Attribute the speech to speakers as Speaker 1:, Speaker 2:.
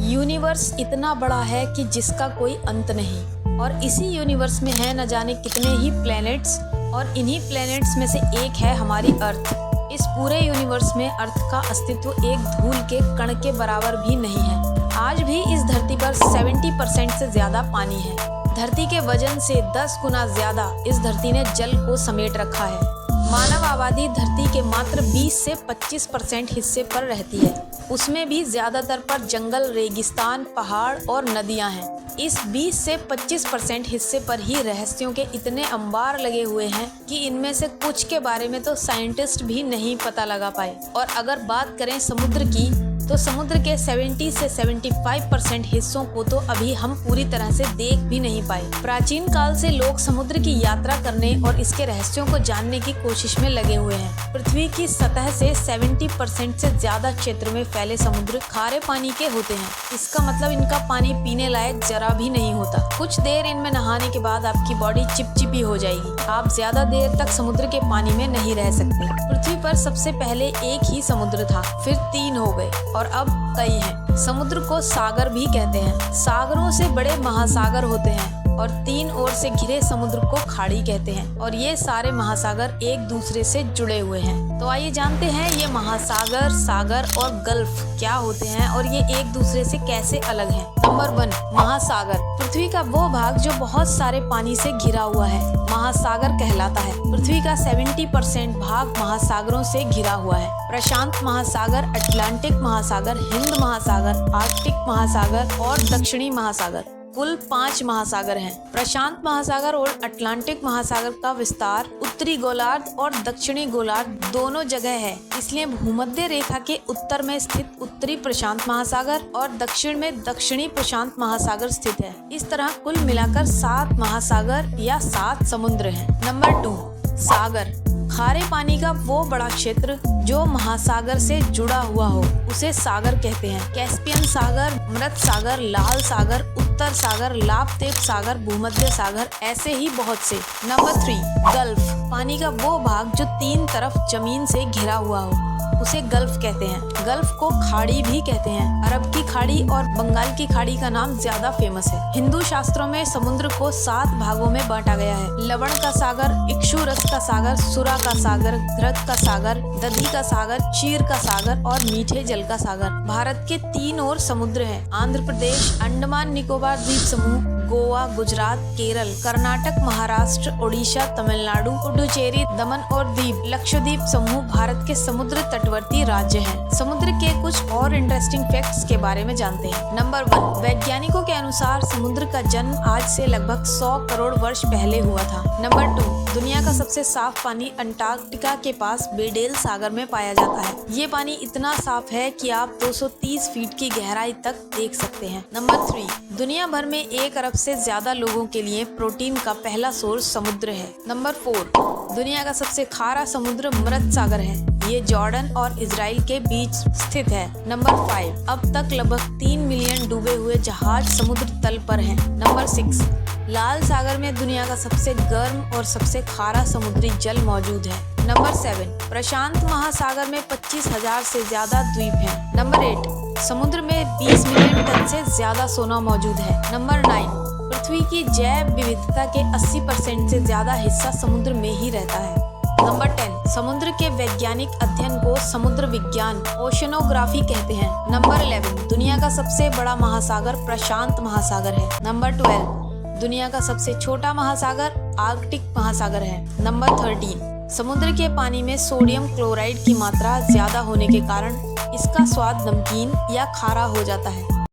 Speaker 1: Universe इतना बड़ा है कि जिसका कोई अंत नहीं, और इसी यूनिवर्स में है न जाने कितने ही प्लैनेट्स, और इन्हीं प्लैनेट्स में से एक है हमारी अर्थ। इस पूरे यूनिवर्स में अर्थ का अस्तित्व एक धूल के कण के बराबर भी नहीं है। आज भी इस धरती पर 70% से ज्यादा पानी है। धरती के वजन से 10 गुना ज्यादा इस धरती ने जल को समेट रखा है। मानव आबादी धरती के मात्र 20 से 25% हिस्से पर रहती है। उसमें भी ज्यादातर पर जंगल, रेगिस्तान, पहाड़ और नदियां हैं। इस 20 से 25% हिस्से पर ही रहस्यों के इतने अंबार लगे हुए हैं कि इनमें से कुछ के बारे में तो साइंटिस्ट भी नहीं पता लगा पाए। और अगर बात करें समुद्र की, तो समुद्र के 70 से 75% हिस्सों को तो अभी हम पूरी तरह से देख भी नहीं पाए। प्राचीन काल से लोग समुद्र की यात्रा करने और इसके रहस्यों को जानने की कोशिश में लगे हुए हैं। पृथ्वी की सतह से 70% से ज्यादा क्षेत्र में फैले समुद्र खारे पानी के होते हैं। इसका मतलब इनका पानी पीने लायक जरा भी नहीं होता। कुछ देर इनमें नहाने के बाद आपकी बॉडी चिपचिपी हो जाएगी। आप ज्यादा देर तक समुद्र के पानी में नहीं रह सकते। पृथ्वी पर सबसे पहले एक ही समुद्र था, फिर 3 हो गए और अब कई हैं। समुद्र को सागर भी कहते हैं। सागरों से बड़े महासागर होते हैं और 3 ओर से घिरे समुद्र को खाड़ी कहते हैं। और ये सारे महासागर एक दूसरे से जुड़े हुए हैं। तो आइए जानते हैं ये महासागर, सागर और गल्फ क्या होते हैं और ये एक दूसरे से कैसे अलग हैं। नंबर 1, महासागर। पृथ्वी का वो भाग जो बहुत सारे पानी से घिरा हुआ है महासागर कहलाता है। पृथ्वी का 70% भाग महासागरों से घिरा हुआ है। प्रशांत महासागर, अटलांटिक महासागर, हिंद महासागर, आर्कटिक महासागर और दक्षिणी महासागर, कुल 5 महासागर हैं। प्रशांत महासागर और अटलांटिक महासागर का विस्तार उत्तरी गोलार्ध और दक्षिणी गोलार्ध दोनों जगह है। इसलिए भूमध्य रेखा के उत्तर में स्थित उत्तरी प्रशांत महासागर और दक्षिण में दक्षिणी प्रशांत महासागर स्थित है। इस तरह कुल मिलाकर 7 महासागर या 7 समुद्र हैं। नंबर 2, सागर। खारे पानी का वो बड़ा क्षेत्र जो महासागर से जुड़ा हुआ हो उसे सागर कहते हैं। कैस्पियन सागर, मृत सागर, लाल सागर, उत्तर सागर, लापतेप सागर, भूमध्य सागर, ऐसे ही बहुत से। Number 3, gulf. पानी का वो भाग जो 3 तरफ जमीन से घिरा हुआ हो उसे गल्फ कहते हैं। गल्फ को खाड़ी भी कहते हैं। अरब की खाड़ी और बंगाल की खाड़ी का नाम ज्यादा फेमस है। हिंदू शास्त्रों में समुद्र को 7 भागों में बांटा गया है। लवण का सागर, इक्षुरस का सागर, सुरा का सागर, घृत का सागर, दधी का सागर, क्षीर का सागर और मीठे जल का सागर। भारत के 3 और समुद्र हैं। आंध्र प्रदेश, अंडमान निकोबार द्वीप समूह, गोवा, गुजरात, केरल, कर्नाटक, महाराष्ट्र, ओडिशा, तमिलनाडु, पुडुचेरी, दमन और दीव, लक्षद्वीप समूह भारत के समुद्र तटवर्ती राज्य हैं। समुद्र के कुछ और इंटरेस्टिंग फैक्ट्स के बारे में जानते हैं। नंबर 1, वैज्ञानिकों के अनुसार समुद्र का जन्म आज से लगभग 100 करोड़ वर्ष पहले हुआ था। नंबर 2, दुनिया का सबसे साफ पानी अंटार्कटिका के पास बेडेल सागर में पाया जाता है। ये पानी इतना साफ है कि आप 230 फीट की गहराई तक देख सकते हैं। नंबर 3, दुनिया भर में 1 अरब से ज्यादा लोगों के लिए प्रोटीन का पहला सोर्स समुद्र है। नंबर 4, दुनिया का सबसे खारा समुद्र मृत सागर है। ये जॉर्डन और इजराइल के बीच स्थित है। नंबर 5, अब तक लगभग 3 मिलियन डूबे हुए जहाज समुद्र तल पर हैं। नंबर 6, लाल सागर में दुनिया का सबसे गर्म और सबसे खारा समुद्री जल मौजूद है। नंबर 7, प्रशांत महासागर में 25,000 से ज्यादा द्वीप हैं। नंबर 8, समुद्र में 20 मिलियन टन से ज्यादा सोना मौजूद है। नंबर 9, पृथ्वी की जैव विविधता के 80% से ज्यादा हिस्सा समुद्र में ही रहता है। नंबर 10, समुद्र के वैज्ञानिक अध्ययन को समुद्र विज्ञान ओशनोग्राफी कहते हैं। नंबर 11, दुनिया का सबसे बड़ा महासागर प्रशांत महासागर है। नंबर 12, दुनिया का सबसे छोटा महासागर आर्कटिक महासागर है। नंबर 13, समुद्र के पानी में सोडियम क्लोराइड की मात्रा ज्यादा होने के कारण इसका स्वाद नमकीन या खारा हो जाता है।